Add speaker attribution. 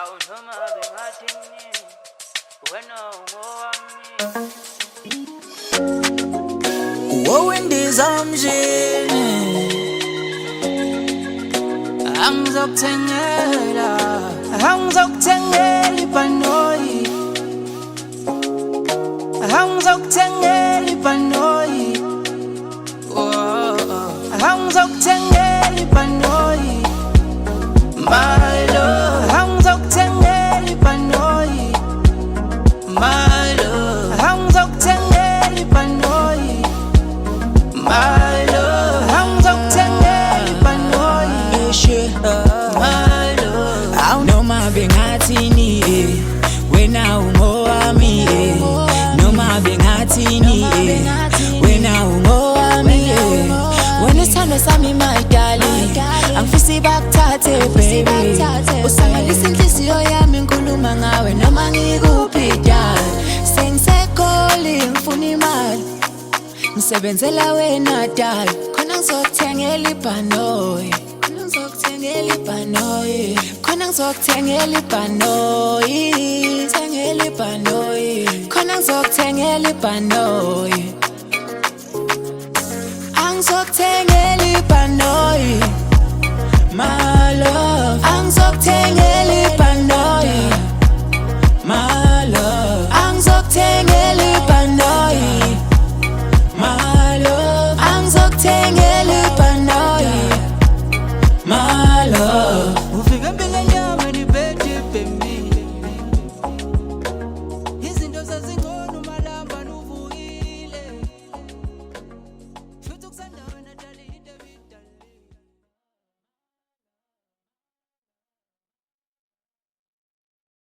Speaker 1: awunoma bengathini wena ungowami
Speaker 2: wowendizamjini angizokuthengela ibhanoyi angizokuthengela ibhanoyi angizokuthengela ibhanoyi my love angizokuthengela ibhanoyi my love angizokuthengela ibhanoyi my love angizokuthengela ibhanoyi my love
Speaker 3: noma bengathini wena ungowami noma bengathini wena ungowami wena isithando sami my darling angifisi bakuthathe baby usangalisa inhliziyo yami ngikhuluma ngawe noma ngikuphi darling sengisekholi ngifuna imali ngisebenzela wena darling khona ngizokuthengela ibhanoyi khona ngizokuthengela ibhanoyi thengela ibhanoyi khona ngizokuthengela ibhanoyi angizokuthengela ibhanoyi